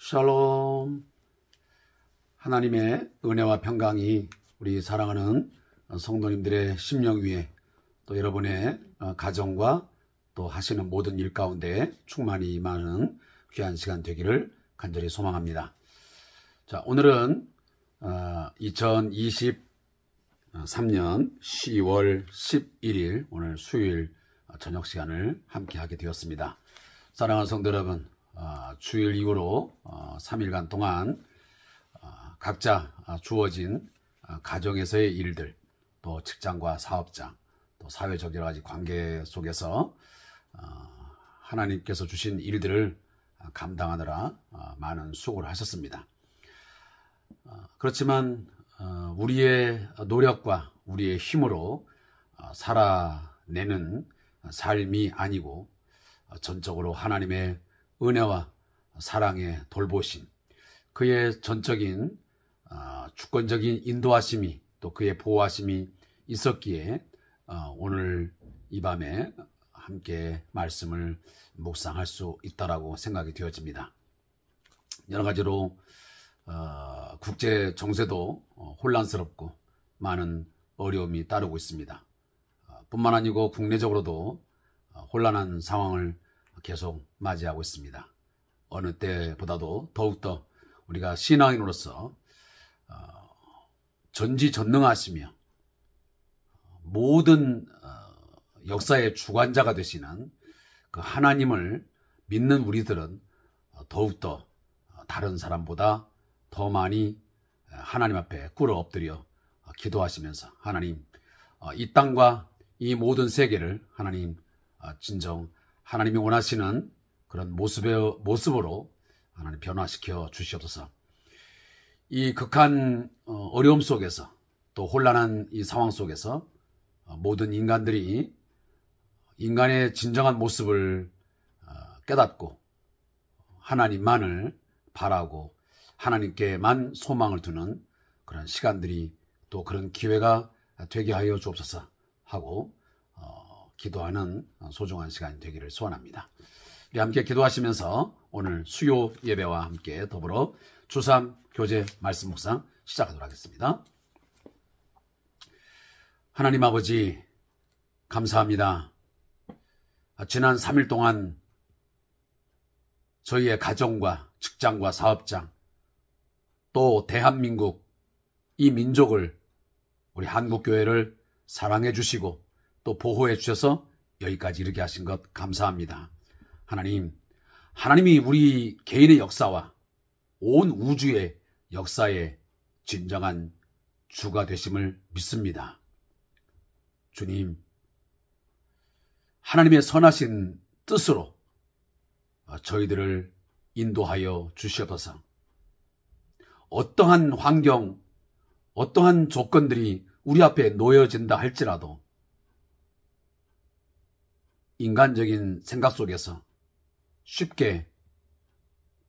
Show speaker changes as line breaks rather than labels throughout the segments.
샬롬. 하나님의 은혜와 평강이 우리 사랑하는 성도님들의 심령 위에 또 여러분의 가정과 또 하시는 모든 일 가운데 충만히 임하는 귀한 시간 되기를 간절히 소망합니다. 자, 오늘은 2023년 10월 11일 오늘 수요일 저녁 시간을 함께 하게 되었습니다. 사랑하는 성도 여러분, 주일 이후로 3일간 동안 각자 주어진 가정에서의 일들, 또 직장과 사업장, 또 사회적 여러 가지 관계 속에서 하나님께서 주신 일들을 감당하느라 많은 수고를 하셨습니다. 그렇지만 우리의 노력과 우리의 힘으로 살아내는 삶이 아니고 전적으로 하나님의 은혜와 사랑의 돌보심, 그의 전적인 주권적인 인도하심이 또 그의 보호하심이 있었기에 오늘 이 밤에 함께 말씀을 묵상할 수 있다라고 생각이 되어집니다. 여러 가지로 국제 정세도 혼란스럽고 많은 어려움이 따르고 있습니다. 뿐만 아니고 국내적으로도 혼란한 상황을 계속 맞이하고 있습니다. 어느 때보다도 더욱더 우리가 신앙인으로서 전지전능하시며 모든 역사의 주관자가 되시는 그 하나님을 믿는 우리들은 더욱더 다른 사람보다 더 많이 하나님 앞에 꿇어 엎드려 기도하시면서 하나님, 이 땅과 이 모든 세계를 하나님 진정 하나님이 원하시는 그런 모습으로 하나님 변화시켜 주시옵소서. 이 극한 어려움 속에서 또 혼란한 이 상황 속에서 모든 인간들이 인간의 진정한 모습을 깨닫고 하나님만을 바라고 하나님께만 소망을 두는 그런 시간들이 또 그런 기회가 되게 하여 주옵소서 하고 기도하는 소중한 시간이 되기를 소원합니다. 우리 함께 기도하시면서 오늘 수요 예배와 함께 더불어 주3 교제 말씀 묵상 시작하도록 하겠습니다. 하나님 아버지, 감사합니다. 지난 3일 동안 저희의 가정과 직장과 사업장, 또 대한민국, 이 민족을, 우리 한국교회를 사랑해 주시고 또 보호해 주셔서 여기까지 이르게 하신 것 감사합니다. 하나님이 우리 개인의 역사와 온 우주의 역사의 진정한 주가 되심을 믿습니다. 주님, 하나님의 선하신 뜻으로 저희들을 인도하여 주시옵소서. 어떠한 환경, 어떠한 조건들이 우리 앞에 놓여진다 할지라도 인간적인 생각 속에서 쉽게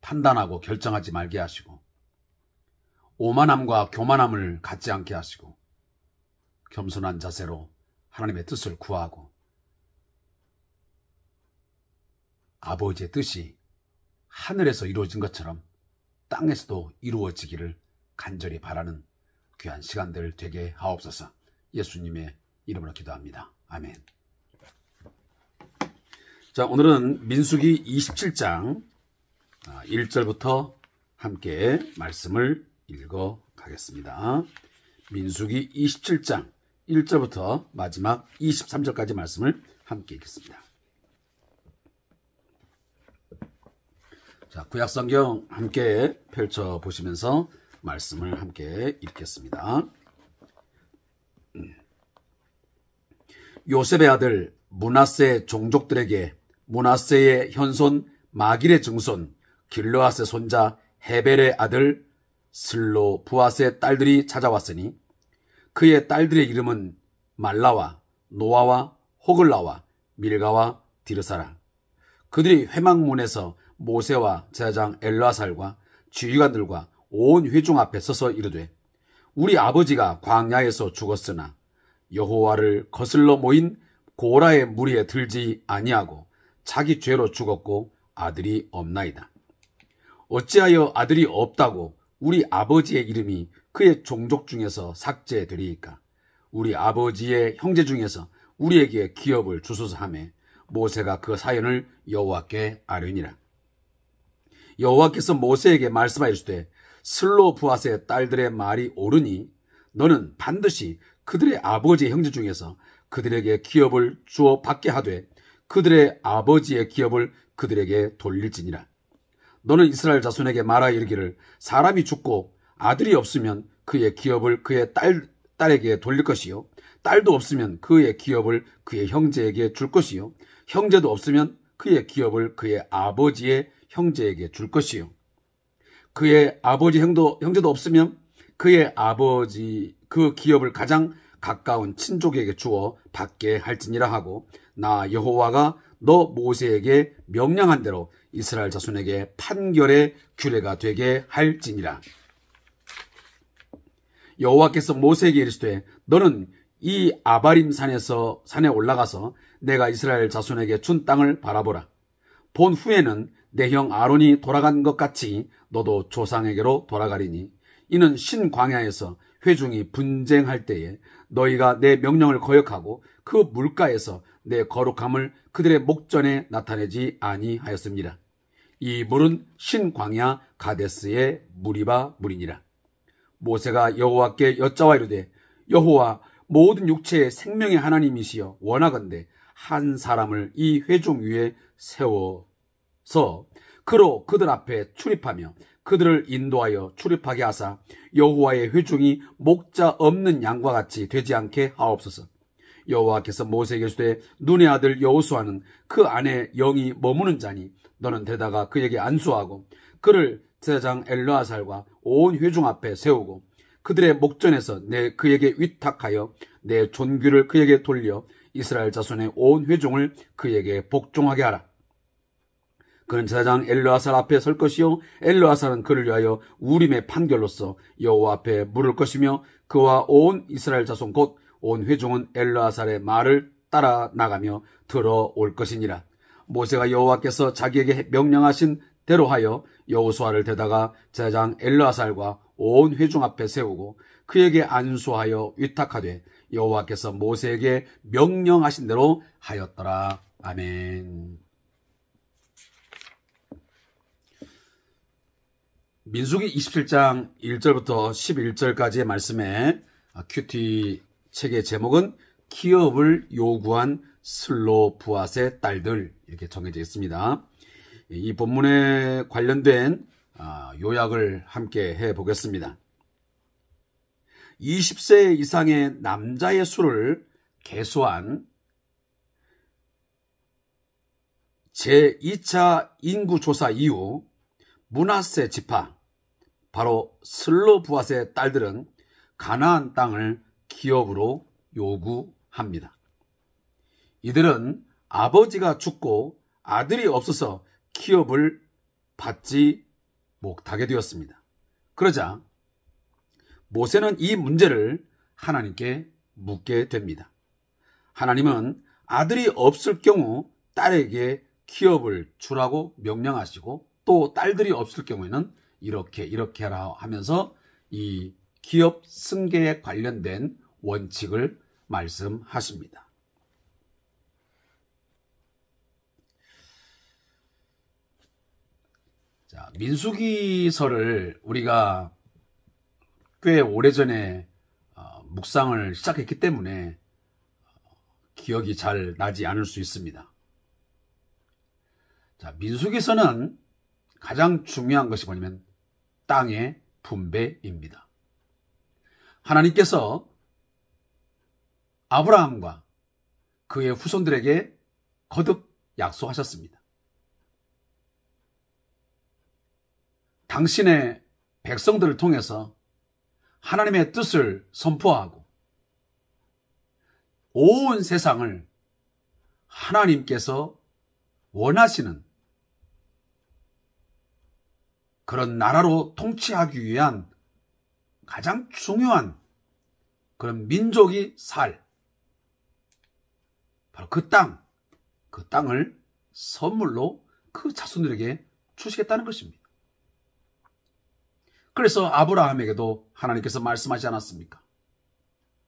판단하고 결정하지 말게 하시고 오만함과 교만함을 갖지 않게 하시고 겸손한 자세로 하나님의 뜻을 구하고 아버지의 뜻이 하늘에서 이루어진 것처럼 땅에서도 이루어지기를 간절히 바라는 귀한 시간들 되게 하옵소서. 예수님의 이름으로 기도합니다. 아멘. 자, 오늘은 민수기 27장 1절부터 함께 말씀을 읽어 가겠습니다. 민수기 27장 1절부터 마지막 23절까지 말씀을 함께 읽겠습니다. 자, 구약성경 함께 펼쳐보시면서 말씀을 함께 읽겠습니다. 요셉의 아들 므낫세 종족들에게 므낫세의 현손 마길의 증손 길르앗의 손자 헤벨의 아들 슬로부앗의 딸들이 찾아왔으니 그의 딸들의 이름은 말라와 노아와 호글라와 밀가와 디르사라. 그들이 회막문에서 모세와 제사장 엘르아살과 지휘관들과 온 회중 앞에 서서 이르되 우리 아버지가 광야에서 죽었으나 여호와를 거슬러 모인 고라의 무리에 들지 아니하고 자기 죄로 죽었고 아들이 없나이다. 어찌하여 아들이 없다고 우리 아버지의 이름이 그의 종족 중에서 삭제되리이까? 우리 아버지의 형제 중에서 우리에게 기업을 주소서 하매 모세가 그 사연을 여호와께 아뢰니라. 여호와께서 모세에게 말씀하시되 슬로브앗의 딸들의 말이 옳으니 너는 반드시 그들의 아버지의 형제 중에서 그들에게 기업을 주어 받게 하되 그들의 아버지의 기업을 그들에게 돌릴지니라. 너는 이스라엘 자손에게 말하여 이르기를 사람이 죽고 아들이 없으면 그의 기업을 그의 딸에게 돌릴 것이요 딸도 없으면 그의 기업을 그의 형제에게 줄 것이요 형제도 없으면 그의 기업을 그의 아버지의 형제에게 줄 것이요 그의 아버지 형제도 없으면 그의 아버지 그 기업을 가장 가까운 친족에게 주어 받게 할지니라 하고 나 여호와가 너 모세에게 명령한 대로 이스라엘 자손에게 판결의 규례가 되게 할지니라. 여호와께서 모세에게 이르시되 너는 이 아바림 산에 올라가서 내가 이스라엘 자손에게 준 땅을 바라보라. 본 후에는 내 형 아론이 돌아간 것 같이 너도 조상에게로 돌아가리니 이는 신광야에서 회중이 분쟁할 때에 너희가 내 명령을 거역하고 그 물가에서 내 거룩함을 그들의 목전에 나타내지 아니하였습니다. 이 물은 신광야 가데스의 무리바 물이니라. 모세가 여호와께 여짜와 이르되 여호와 모든 육체의 생명의 하나님이시여 원하건대 한 사람을 이 회중 위에 세워서 그로 그들 앞에 출입하며 그들을 인도하여 출입하게 하사 여호와의 회중이 목자 없는 양과 같이 되지 않게 하옵소서. 여호와께서 모세에게 이르시되 눈의 아들 여호수아는 그 안에 영이 머무는 자니 너는 대다가 그에게 안수하고 그를 제사장 엘르아살과 온 회중 앞에 세우고 그들의 목전에서 그에게 위탁하여 내 존귀를 그에게 돌려 이스라엘 자손의 온 회중을 그에게 복종하게 하라. 그는 제사장 엘르아살 앞에 설 것이요 엘르아살은 그를 위하여 우림의 판결로서 여호와 앞에 물을 것이며 그와 온 이스라엘 자손 곧 온 회중은 엘르아살의 말을 따라 나가며 들어올 것이니라. 모세가 여호와께서 자기에게 명령하신 대로 하여 여호수아를 데다가 제사장 엘르아살과 온 회중 앞에 세우고 그에게 안수하여 위탁하되 여호와께서 모세에게 명령하신 대로 하였더라. 아멘. 민수기 27장 1절부터 11절까지의 말씀에 큐티 책의 제목은 기업을 요구한 슬로브앗의 딸들 이렇게 정해져 있습니다. 이 본문에 관련된 요약을 함께 해보겠습니다. 20세 이상의 남자의 수를 계수한 제2차 인구조사 이후 므낫세 지파 바로 슬로브앗의 딸들은 가나안 땅을 기업으로 요구합니다. 이들은 아버지가 죽고 아들이 없어서 기업을 받지 못하게 되었습니다. 그러자 모세는 이 문제를 하나님께 묻게 됩니다. 하나님은 아들이 없을 경우 딸에게 기업을 주라고 명령하시고 또 딸들이 없을 경우에는 이렇게 하라 하면서 이 기업 승계에 관련된 원칙을 말씀하십니다. 자, 민수기서를 우리가 꽤 오래전에 묵상을 시작했기 때문에 기억이 잘 나지 않을 수 있습니다. 자, 민수기서는 가장 중요한 것이 뭐냐면 땅의 분배입니다. 하나님께서 아브라함과 그의 후손들에게 거듭 약속하셨습니다. 당신의 백성들을 통해서 하나님의 뜻을 선포하고 온 세상을 하나님께서 원하시는 그런 나라로 통치하기 위한 가장 중요한 그런 민족이 바로 그 땅을 선물로 그 자손들에게 주시겠다는 것입니다. 그래서 아브라함에게도 하나님께서 말씀하지 않았습니까?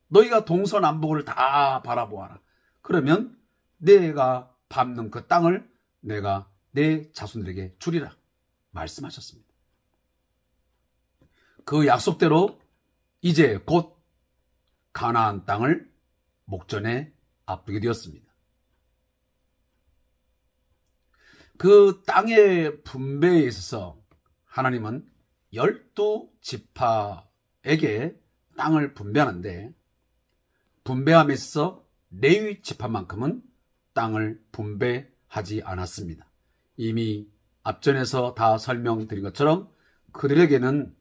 너희가 동서남북을 다 바라보아라. 그러면 내가 밟는 그 땅을 내가 내 자손들에게 주리라 말씀하셨습니다. 그 약속대로 이제 곧 가나안 땅을 목전에 앞두게 되었습니다. 그 땅의 분배에 있어서 하나님은 12지파에게 땅을 분배하는데, 분배함에 있어서 레위 지파만큼은 땅을 분배하지 않았습니다. 이미 앞전에서 다 설명드린 것처럼 그들에게는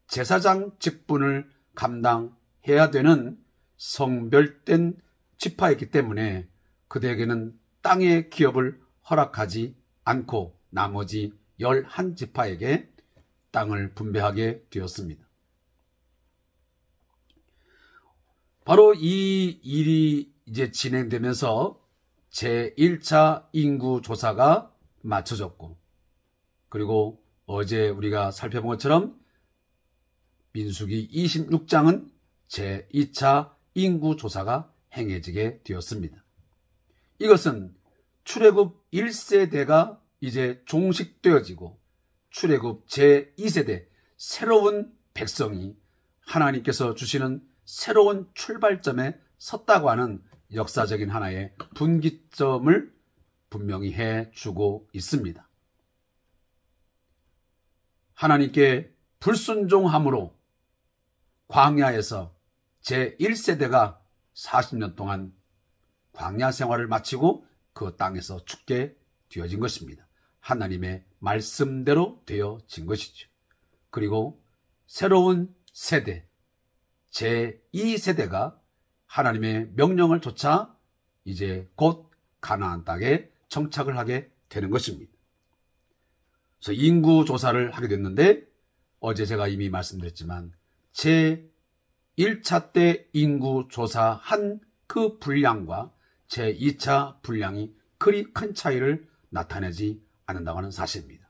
제사장 직분을 감당해야 되는 성별된 지파이기 때문에 그들에게는 땅의 기업을 허락하지 않고 나머지 11지파에게 땅을 분배하게 되었습니다. 바로 이 일이 이제 진행되면서 제1차 인구조사가 마쳐졌고, 그리고 어제 우리가 살펴본 것처럼 민수기 26장은 제2차 인구조사가 행해지게 되었습니다. 이것은 출애굽 1세대가 이제 종식되어지고 출애굽 제2세대 새로운 백성이 하나님께서 주시는 새로운 출발점에 섰다고 하는 역사적인 하나의 분기점을 분명히 해주고 있습니다. 하나님께 불순종함으로 광야에서 제1세대가 40년 동안 광야 생활을 마치고 그 땅에서 죽게 되어진 것입니다. 하나님의 말씀대로 되어진 것이죠. 그리고 새로운 세대, 제2세대가 하나님의 명령을 쫓아 이제 곧 가나안 땅에 정착을 하게 되는 것입니다. 그래서 인구조사를 하게 됐는데, 어제 제가 이미 말씀드렸지만 제1차 때 인구조사한 그 분량과 제2차 분량이 그리 큰 차이를 나타내지 않는다고 하는 사실입니다.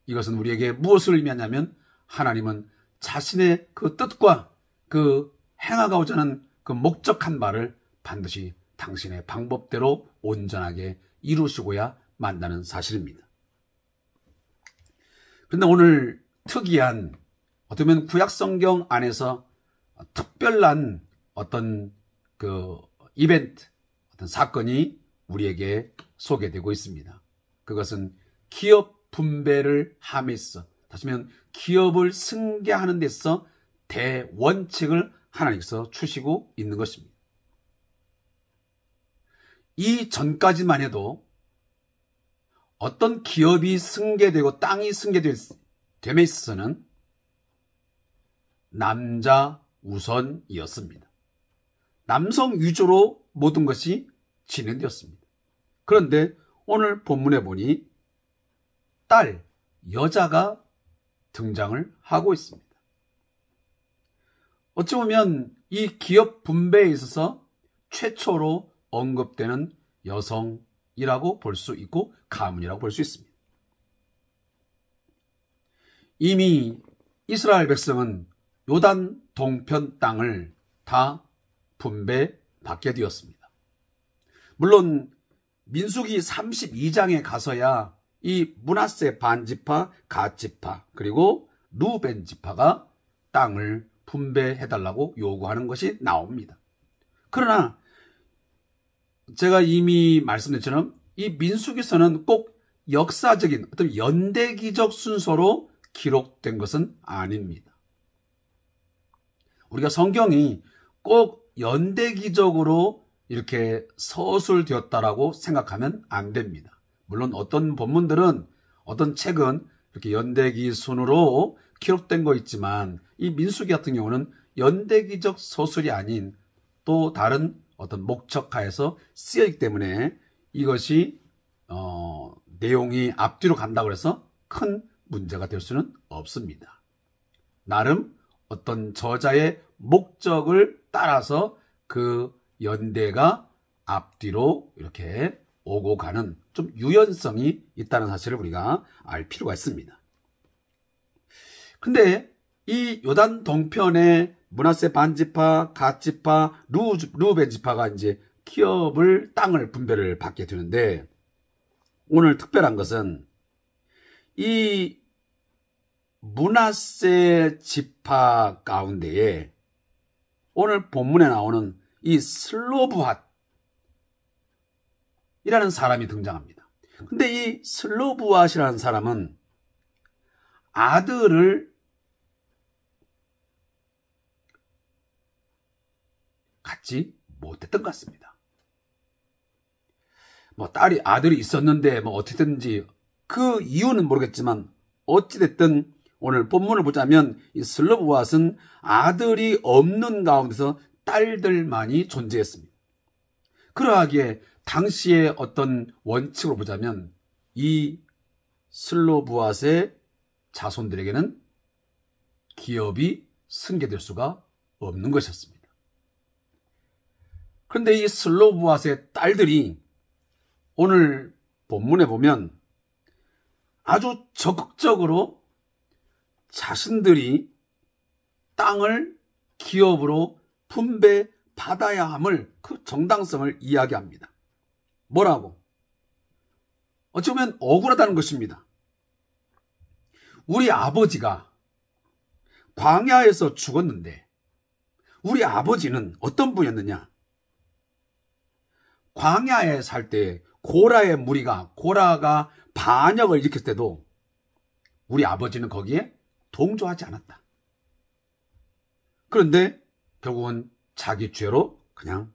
이것은 우리에게 무엇을 의미하냐면, 하나님은 자신의 그 뜻과 그 행하고자 하는 그 목적한 바를 반드시 당신의 방법대로 온전하게 이루시고야 만다는 사실입니다. 그런데 오늘 특이한, 어떻게 보면 구약성경 안에서 특별한 어떤 그 이벤트, 어떤 사건이 우리에게 소개되고 있습니다. 그것은 기업 분배를 함에 있어, 다시 말하면 기업을 승계하는 데서 대원칙을 하나님께서 주시고 있는 것입니다. 이 전까지만 해도 어떤 기업이 승계되고 땅이 승계됨에 있어서는 남자 우선이었습니다. 남성 위주로 모든 것이 진행되었습니다. 그런데 오늘 본문에 보니 여자가 등장을 하고 있습니다. 어찌 보면 이 기업 분배에 있어서 최초로 언급되는 여성이라고 볼 수 있고 가문이라고 볼 수 있습니다. 이미 이스라엘 백성은 요단 동편 땅을 다 분배받게 되었습니다. 물론 민수기 32장에 가서야 이 므낫세 반지파, 갓지파, 그리고 루벤 지파가 땅을 분배해달라고 요구하는 것이 나옵니다. 그러나 제가 이미 말씀드렸처럼 이 민수기서는 꼭 역사적인 어떤 연대기적 순서로 기록된 것은 아닙니다. 우리가 성경이 꼭 연대기적으로 이렇게 서술되었다라고 생각하면 안 됩니다. 물론 어떤 본문들은, 어떤 책은 이렇게 연대기 순으로 기록된 거 있지만, 이 민수기 같은 경우는 연대기적 서술이 아닌 또 다른 어떤 목적하에서 쓰여있기 때문에 이것이 내용이 앞뒤로 간다고 해서 큰 문제가 될 수는 없습니다. 나름 어떤 저자의 목적을 따라서 그 연대가 앞뒤로 이렇게 오고 가는 좀 유연성이 있다는 사실을 우리가 알 필요가 있습니다. 근데 이 요단 동편의 므낫세 반지파, 갓지파, 루벤 지파가 이제 기업을 땅을 분배를 받게 되는데, 오늘 특별한 것은 이 므낫세 지파 가운데에 오늘 본문에 나오는 이 슬로브핫이라는 사람이 등장합니다. 근데 이 슬로브핫이라는 사람은 아들을 갖지 못했던 것 같습니다. 아들이 있었는데 어떻게든지 그 이유는 모르겠지만 어찌됐든 오늘 본문을 보자면 이 슬로브핫은 아들이 없는 가운데서 딸들만이 존재했습니다. 그러하기에 당시의 어떤 원칙으로 보자면 이 슬로브핫의 자손들에게는 기업이 승계될 수가 없는 것이었습니다. 그런데 이 슬로브핫의 딸들이 오늘 본문에 보면 아주 적극적으로 자신들이 땅을 기업으로 분배받아야 함을, 그 정당성을 이야기합니다. 뭐라고? 어찌 보면 억울하다는 것입니다. 우리 아버지가 광야에서 죽었는데 우리 아버지는 어떤 분이었느냐? 광야에 살 때 고라가 반역을 일으켰을 때도 우리 아버지는 거기에 동조하지 않았다. 그런데 결국은 자기 죄로 그냥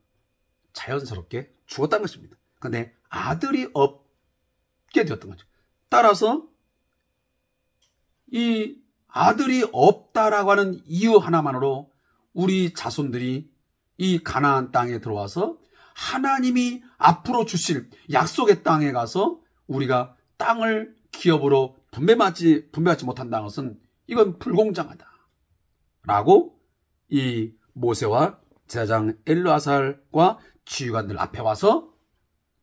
자연스럽게 죽었다는 것입니다. 그런데 아들이 없게 되었던 거죠. 따라서 이 아들이 없다라고 하는 이유 하나만으로 우리 자손들이 이 가나안 땅에 들어와서 하나님이 앞으로 주실 약속의 땅에 가서 우리가 땅을 기업으로 분배받지 못한다는 것은 이건 불공정하다 라고 이 모세와 제사장 엘르아살과 지휘관들 앞에 와서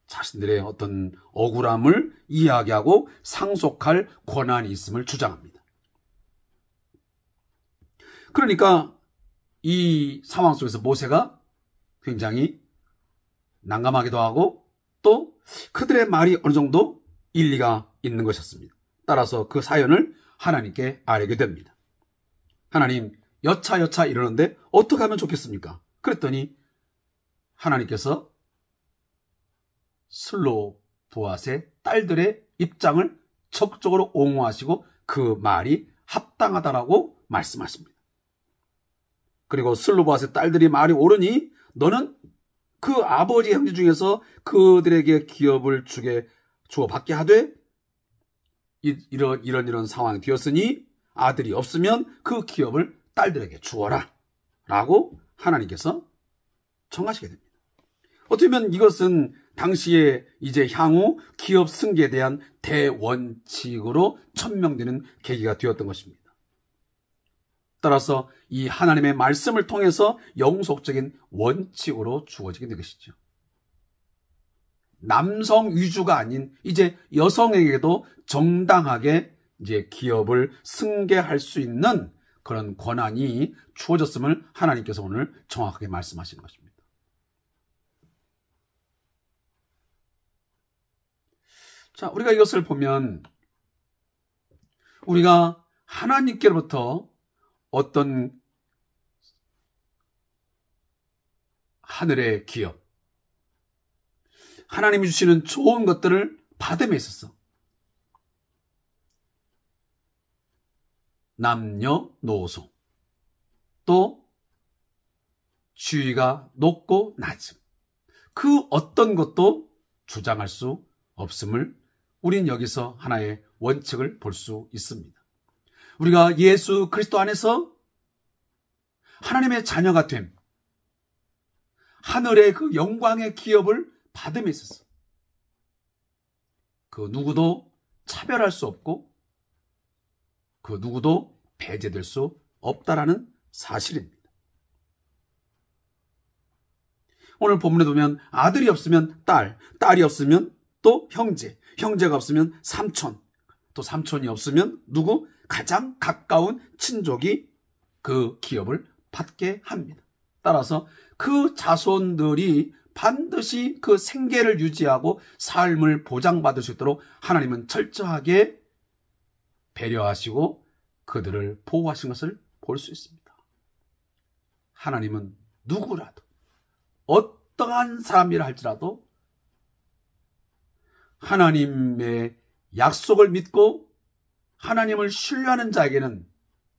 자신들의 어떤 억울함을 이야기하고 상속할 권한이 있음을 주장합니다. 그러니까 이 상황 속에서 모세가 굉장히 난감하기도 하고 또 그들의 말이 어느 정도 일리가 있는 것이었습니다. 따라서 그 사연을 하나님께 아뢰게 됩니다. 하나님, 여차 이러는데 어떻게 하면 좋겠습니까? 그랬더니 하나님께서 슬로브핫의 딸들의 입장을 적극적으로 옹호하시고 그 말이 합당하다라고 말씀하십니다. 그리고 슬로브핫의 딸들이 말이 옳으니 너는 그 아버지 형제 중에서 그들에게 기업을 주어받게 하되 이런 상황이 되었으니 아들이 없으면 그 기업을 딸들에게 주어라 라고 하나님께서 청하시게 됩니다. 어떻게 보면 이것은 당시에 이제 향후 기업 승계에 대한 대원칙으로 천명되는 계기가 되었던 것입니다. 따라서 이 하나님의 말씀을 통해서 영속적인 원칙으로 주어지게 된 것이죠. 남성 위주가 아닌 이제 여성에게도 정당하게 이제 기업을 승계할 수 있는 그런 권한이 주어졌음을 하나님께서 오늘 정확하게 말씀하시는 것입니다. 자, 우리가 이것을 보면 우리가 하나님께로부터 어떤 하늘의 기업, 하나님이 주시는 좋은 것들을 받음에 있어서 남녀노소 또 지위가 높고 낮음, 그 어떤 것도 주장할 수 없음을 우린 여기서 하나의 원칙을 볼 수 있습니다. 우리가 예수 그리스도 안에서 하나님의 자녀가 됨, 하늘의 그 영광의 기업을 받음에 있어서 그 누구도 차별할 수 없고 그 누구도 배제될 수 없다라는 사실입니다. 오늘 본문에 보면 아들이 없으면 딸, 딸이 없으면 또 형제, 형제가 없으면 삼촌, 또 삼촌이 없으면 누구? 가장 가까운 친족이 그 기업을 받게 합니다. 따라서 그 자손들이 반드시 그 생계를 유지하고 삶을 보장받을 수 있도록 하나님은 철저하게 배려하시고 그들을 보호하신 것을 볼 수 있습니다. 하나님은 누구라도 어떠한 사람이라 할지라도 하나님의 약속을 믿고 하나님을 신뢰하는 자에게는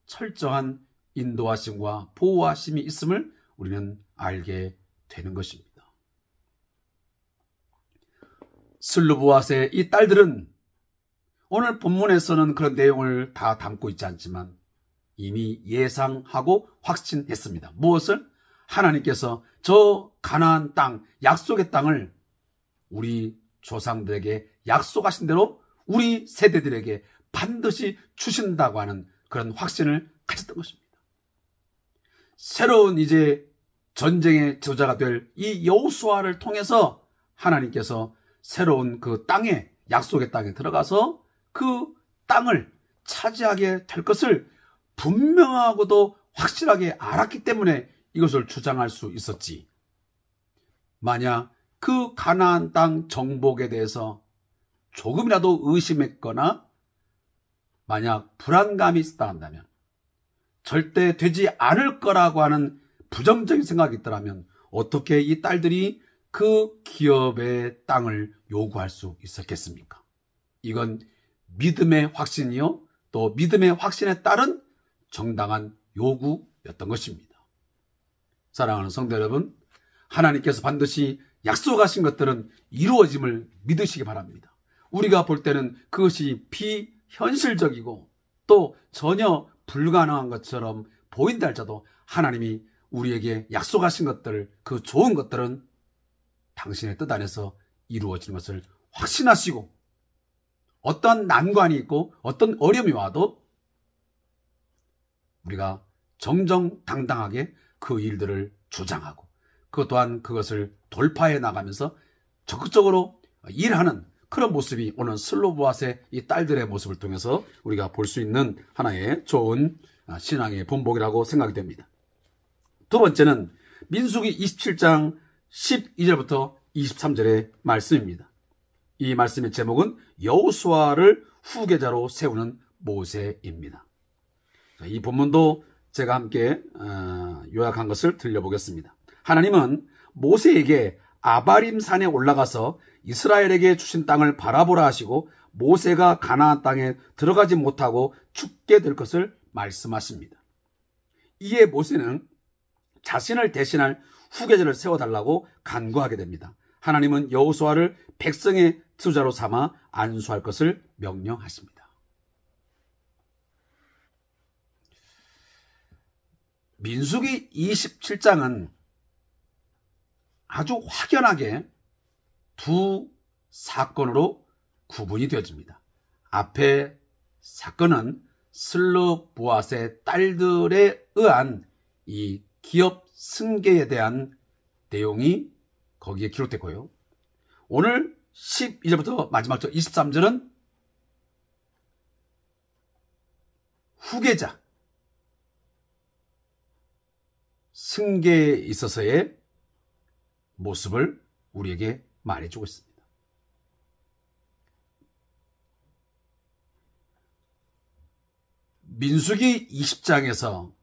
철저한 인도하심과 보호하심이 있음을 우리는 알게 되는 것입니다. 슬루브앗의 이 딸들은 오늘 본문에서는 그런 내용을 다 담고 있지 않지만 이미 예상하고 확신했습니다. 무엇을? 하나님께서 저 가나안 땅, 약속의 땅을 우리 조상들에게 약속하신 대로 우리 세대들에게 반드시 주신다고 하는 그런 확신을 가졌던 것입니다. 새로운 이제 전쟁의 저자가 될 이 여호수아를 통해서 하나님께서 새로운 그 땅에, 약속의 땅에 들어가서 그 땅을 차지하게 될 것을 분명하고도 확실하게 알았기 때문에 이것을 주장할 수 있었지. 만약 그 가나안 땅 정복에 대해서 조금이라도 의심했거나 만약 불안감이 있었다 한다면, 절대 되지 않을 거라고 하는 부정적인 생각이 있더라면 어떻게 이 딸들이 그 기업의 땅을 요구할 수 있었겠습니까? 이건 믿음의 확신이요, 또 믿음의 확신에 따른 정당한 요구였던 것입니다. 사랑하는 성도 여러분, 하나님께서 반드시 약속하신 것들은 이루어짐을 믿으시기 바랍니다. 우리가 볼 때는 그것이 비현실적이고 또 전혀 불가능한 것처럼 보인다 할지라도 하나님이 우리에게 약속하신 것들, 그 좋은 것들은 당신의 뜻 안에서 이루어지는 것을 확신하시고 어떤 난관이 있고 어떤 어려움이 와도 우리가 정정당당하게 그 일들을 주장하고 그 또한 그것을 돌파해 나가면서 적극적으로 일하는 그런 모습이 오늘 슬로브앗의 이 딸들의 모습을 통해서 우리가 볼 수 있는 하나의 좋은 신앙의 본보기라고 생각이 됩니다. 두 번째는 민수기 27장 12절부터 23절의 말씀입니다. 이 말씀의 제목은 여호수아를 후계자로 세우는 모세입니다. 이 본문도 제가 함께 요약한 것을 들려보겠습니다. 하나님은 모세에게 아바림 산에 올라가서 이스라엘에게 주신 땅을 바라보라 하시고 모세가 가나안 땅에 들어가지 못하고 죽게 될 것을 말씀하십니다. 이에 모세는 자신을 대신할 후계자를 세워달라고 간구하게 됩니다. 하나님은 여호수아를 백성의 지도자로 삼아 안수할 것을 명령하십니다. 민수기 27장은 아주 확연하게 두 사건으로 구분이 되어집니다. 앞에 사건은 슬루브앗의 딸들에 의한 이 기업 승계에 대한 내용이 거기에 기록됐고요. 오늘 12절부터 마지막 절 23절은 후계자 승계에 있어서의 모습을 우리에게 말해주고 있습니다. 민수기 20장에서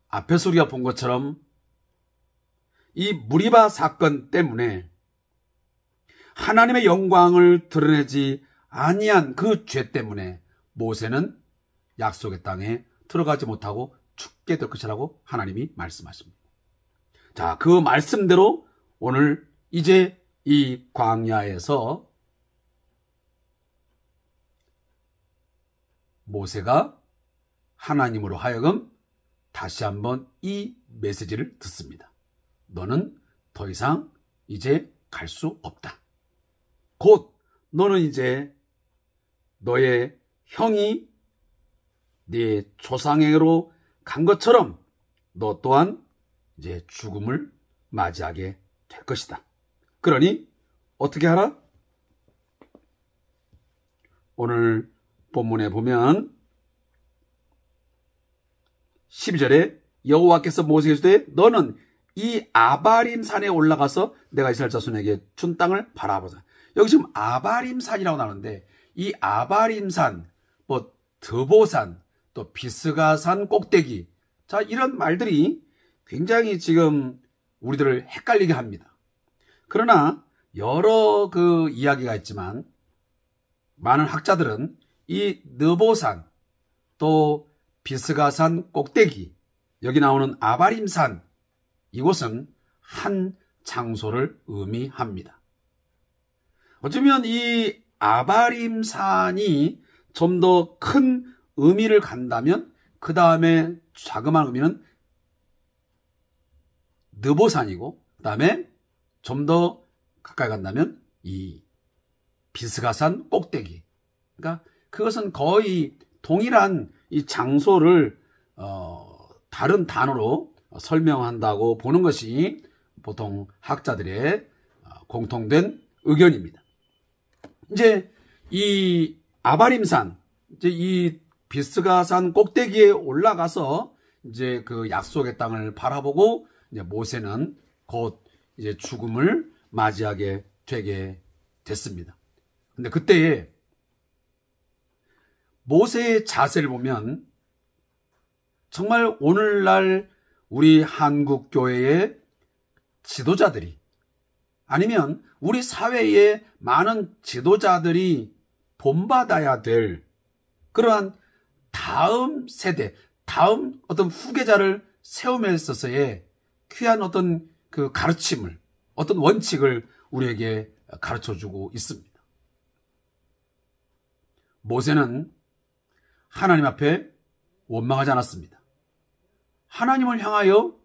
앞에서 우리가 본 것처럼 이 무리바 사건 때문에 하나님의 영광을 드러내지 아니한 그 죄 때문에 모세는 약속의 땅에 들어가지 못하고 죽게 될 것이라고 하나님이 말씀하십니다. 자, 그 말씀대로 오늘 이제 이 광야에서 모세가 하나님으로 하여금 다시 한번 이 메시지를 듣습니다. 너는 더 이상 이제 갈 수 없다. 곧 너는 이제 너의 형이 네 조상에게로 간 것처럼 너 또한 이제 죽음을 맞이하게 될 것이다. 그러니 어떻게 하라? 오늘 본문에 보면 12절에 여호와께서 모세에게 이르시되 너는 이 아바림 산에 올라가서 내가 이스라엘 자손에게 준 땅을 바라보자. 여기 지금 아바림 산이라고 나오는데 이 아바림 산, 뭐 드보산, 또 비스가산 꼭대기, 자 이런 말들이 굉장히 지금 우리들을 헷갈리게 합니다. 그러나 여러 그 이야기가 있지만 많은 학자들은 이 느보산 또 비스가산 꼭대기, 여기 나오는 아바림산, 이곳은 한 장소를 의미합니다. 어쩌면 이 아바림산이 좀 더 큰 의미를 간다면 그 다음에 자그마한 의미는 느보산이고, 그 다음에 좀 더 가까이 간다면 이 비스가산 꼭대기. 그러니까 그것은 거의 동일한 이 장소를 다른 단어로 설명한다고 보는 것이 보통 학자들의 공통된 의견입니다. 이제 이 아바림산, 이제 이 비스가산 꼭대기에 올라가서 이제 그 약속의 땅을 바라보고 이제 모세는 곧 이제 죽음을 맞이하게 되게 됐습니다. 근데 그때에 모세의 자세를 보면 정말 오늘날 우리 한국 교회의 지도자들이, 아니면 우리 사회의 많은 지도자들이 본받아야 될 그러한 다음 세대, 다음 어떤 후계자를 세움에 있어서의 귀한 어떤 그 가르침을, 어떤 원칙을 우리에게 가르쳐주고 있습니다. 모세는 하나님 앞에 원망하지 않았습니다. 하나님을 향하여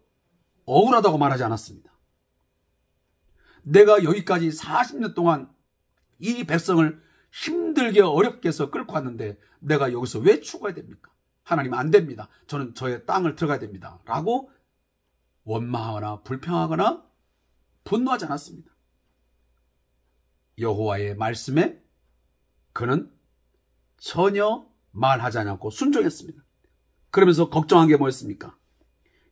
억울하다고 말하지 않았습니다. 내가 여기까지 40년 동안 이 백성을 힘들게 어렵게 해서 끌고 왔는데 내가 여기서 왜 죽어야 됩니까? 하나님 안 됩니다. 저는 저의 땅을 들어가야 됩니다. 라고 원망하거나 불평하거나 분노하지 않았습니다. 여호와의 말씀에 그는 전혀 말하지 않았고 순종했습니다. 그러면서 걱정한 게 뭐였습니까?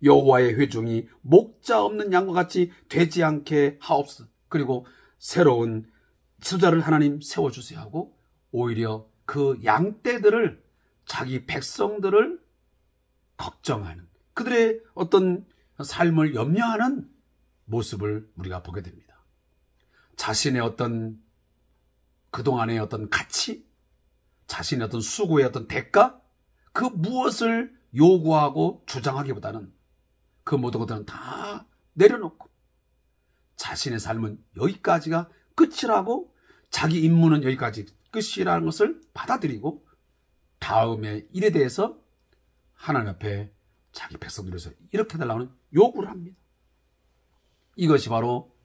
여호와의 회중이 목자 없는 양과 같이 되지 않게 하옵소서. 그리고 새로운 지도자를 하나님 세워주세요 하고 오히려 그 양떼들을, 자기 백성들을 걱정하는, 그들의 어떤 삶을 염려하는 모습을 우리가 보게 됩니다. 자신의 어떤 그동안의 어떤 가치, 자신의 어떤 수고의 어떤 대가, 그 무엇을 요구하고 주장하기보다는 그 모든 것들은 다 내려놓고 자신의 삶은 여기까지가 끝이라고, 자기 임무는 여기까지 끝이라는 것을 받아들이고 다음의 일에 대해서 하나님 앞에 자기 백성들에서 이렇게 해달라는 요구를 합니다. 이것이 바로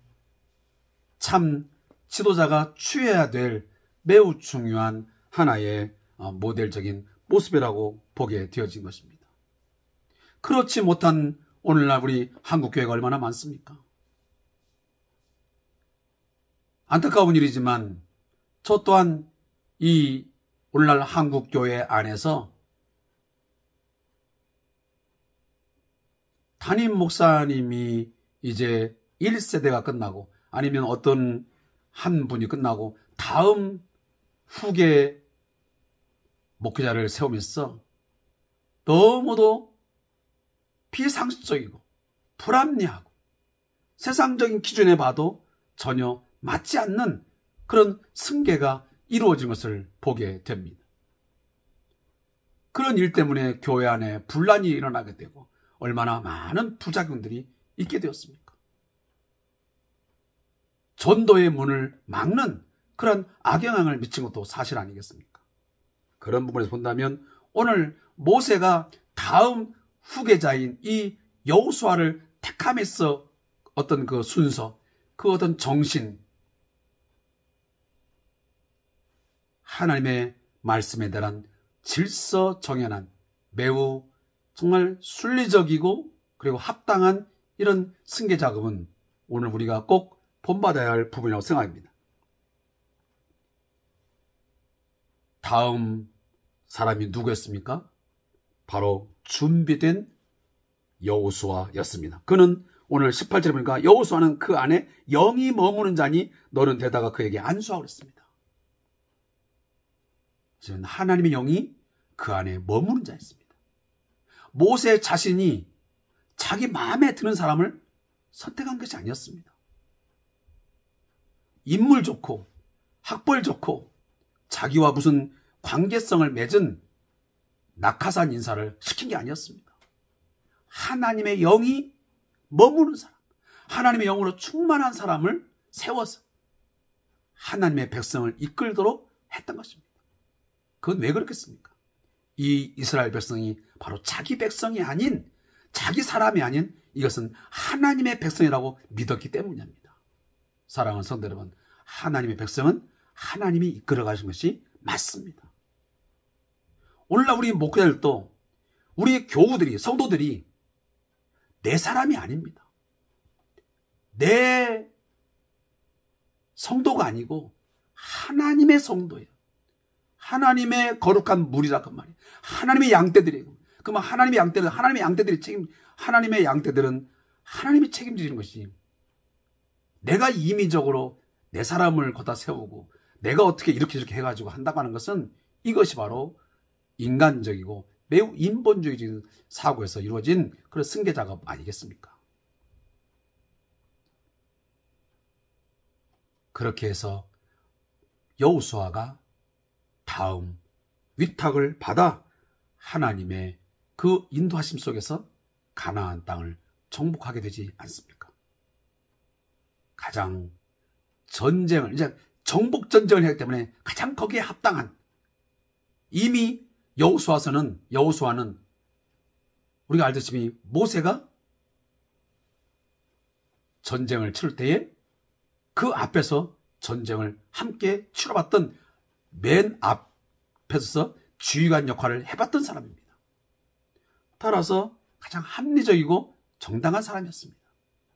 참 지도자가 취해야 될 매우 중요한 하나의 모델적인 모습이라고 보게 되어진 것입니다. 그렇지 못한 오늘날 우리 한국교회가 얼마나 많습니까? 안타까운 일이지만 저 또한 이 오늘날 한국교회 안에서 담임 목사님이 이제 1세대가 끝나고, 아니면 어떤 한 분이 끝나고 다음 후계 목회자를 세우면서 너무도 비상식적이고 불합리하고 세상적인 기준에 봐도 전혀 맞지 않는 그런 승계가 이루어진 것을 보게 됩니다. 그런 일 때문에 교회 안에 분란이 일어나게 되고 얼마나 많은 부작용들이 있게 되었습니까? 전도의 문을 막는 그런 악영향을 미친 것도 사실 아니겠습니까? 그런 부분에서 본다면 오늘 모세가 다음 후계자인 이 여호수아를 택함에서 어떤 그 순서, 그 어떤 정신, 하나님의 말씀에 대한 질서 정연한 매우 정말 순리적이고 그리고 합당한 이런 승계 작업은 오늘 우리가 꼭 본받아야 할 부분이라고 생각합니다. 다음 사람이 누구였습니까? 바로 준비된 여호수아였습니다. 그는 오늘 18절에 보니까 여호수아는 그 안에 영이 머무는 자니 너는 대다가 그에게 안수하고 그랬습니다. 지금 하나님의 영이 그 안에 머무는 자였습니다. 모세 자신이 자기 마음에 드는 사람을 선택한 것이 아니었습니다. 인물 좋고 학벌 좋고 자기와 무슨 관계성을 맺은 낙하산 인사를 시킨 게 아니었습니다. 하나님의 영이 머무는 사람, 하나님의 영으로 충만한 사람을 세워서 하나님의 백성을 이끌도록 했던 것입니다. 그건 왜 그렇겠습니까? 이 이스라엘 백성이 바로 자기 백성이 아닌, 자기 사람이 아닌 이것은 하나님의 백성이라고 믿었기 때문입니다. 사랑하는 성도 여러분, 하나님의 백성은 하나님이 이끌어 가신 것이 맞습니다. 오늘날 우리 목회자들도, 우리 교우들이, 성도들이 내 사람이 아닙니다. 내 성도가 아니고 하나님의 성도예요. 하나님의 거룩한 무리라 그 말이에요. 하나님의 양떼들이에요. 그러면 하나님의 양떼들은 하나님이 책임지는 것이, 내가 임의적으로 내 사람을 거다 세우고 내가 어떻게 이렇게 저렇게 해가지고 한다고 하는 것은, 이것이 바로 인간적이고 매우 인본주의적인 사고에서 이루어진 그런 승계 작업 아니겠습니까? 그렇게 해서 여호수아가 다음 위탁을 받아 하나님의 그 인도하심 속에서 가나안 땅을 정복하게 되지 않습니까? 가장 전쟁을, 이제 정복 전쟁을 했기 때문에 가장 거기에 합당한, 이미 여호수아는 우리가 알다시피 모세가 전쟁을 치를 때에 그 앞에서 전쟁을 함께 치러봤던 맨 앞에서 지휘관 역할을 해봤던 사람입니다. 따라서 가장 합리적이고 정당한 사람이었습니다.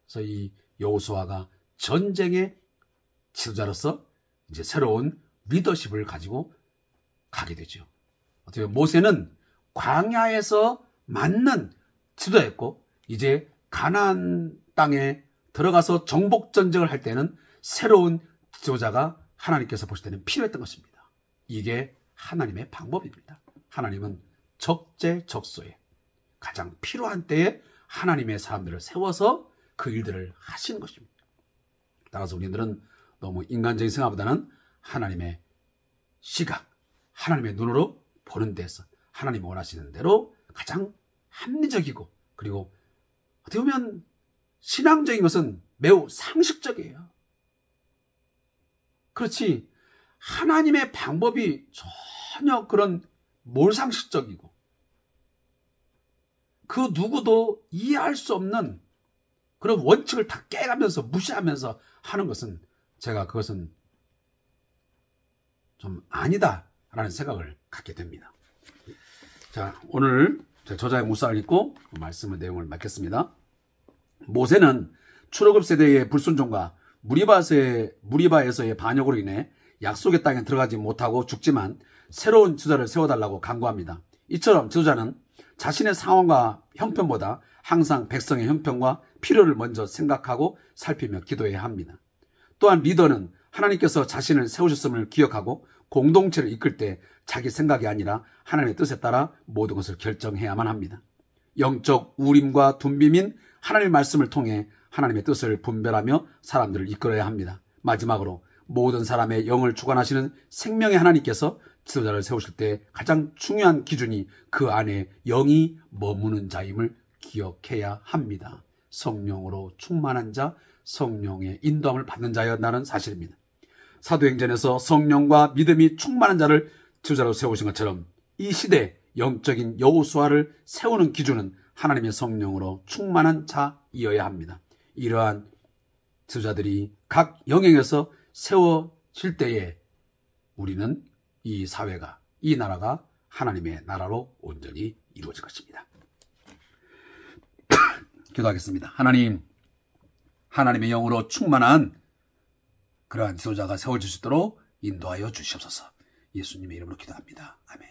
그래서 이 여호수아가 전쟁의 지도자로서 이제 새로운 리더십을 가지고 가게 되죠. 어떻게 보면 모세는 광야에서 맞는 지도자였고, 이제 가나안 땅에 들어가서 정복 전쟁을 할 때는 새로운 지도자가 하나님께서 보실 때는 필요했던 것입니다. 이게 하나님의 방법입니다. 하나님은 적재적소에 가장 필요한 때에 하나님의 사람들을 세워서 그 일들을 하시는 것입니다. 따라서 우리들은 너무 인간적인 생각보다는 하나님의 시각, 하나님의 눈으로 보는 데서 하나님이 원하시는 대로 가장 합리적이고, 그리고 어떻게 보면 신앙적인 것은 매우 상식적이에요. 그렇지, 하나님의 방법이 전혀 그런 몰상식적이고 그 누구도 이해할 수 없는 그런 원칙을 다 깨가면서 무시하면서 하는 것은, 제가 그것은 좀 아니다라는 생각을 갖게 됩니다. 자, 오늘 저자의 묵상을 읽고 말씀의 내용을 맺겠습니다. 모세는 출애굽 세대의 불순종과 무리바에서의 반역으로 인해 약속의 땅에 들어가지 못하고 죽지만 새로운 지도자를 세워달라고 간구합니다. 이처럼 지도자는 자신의 상황과 형편보다 항상 백성의 형편과 필요를 먼저 생각하고 살피며 기도해야 합니다. 또한 리더는 하나님께서 자신을 세우셨음을 기억하고 공동체를 이끌 때 자기 생각이 아니라 하나님의 뜻에 따라 모든 것을 결정해야만 합니다. 영적 우림과 둠빔인 하나님의 말씀을 통해 하나님의 뜻을 분별하며 사람들을 이끌어야 합니다. 마지막으로 모든 사람의 영을 주관하시는 생명의 하나님께서 지도자를 세우실 때 가장 중요한 기준이 그 안에 영이 머무는 자임을 기억해야 합니다. 성령으로 충만한 자, 성령의 인도함을 받는 자였다는 사실입니다. 사도행전에서 성령과 믿음이 충만한 자를 지도자로 세우신 것처럼 이 시대 영적인 여호수아를 세우는 기준은 하나님의 성령으로 충만한 자이어야 합니다. 이러한 지도자들이 각 영역에서 세워질 때에 우리는 이 사회가, 이 나라가 하나님의 나라로 온전히 이루어질 것입니다. 기도하겠습니다. 하나님, 하나님의 영으로 충만한 그러한 지도자가 세워질 수 있도록 인도하여 주시옵소서. 예수님의 이름으로 기도합니다. 아멘.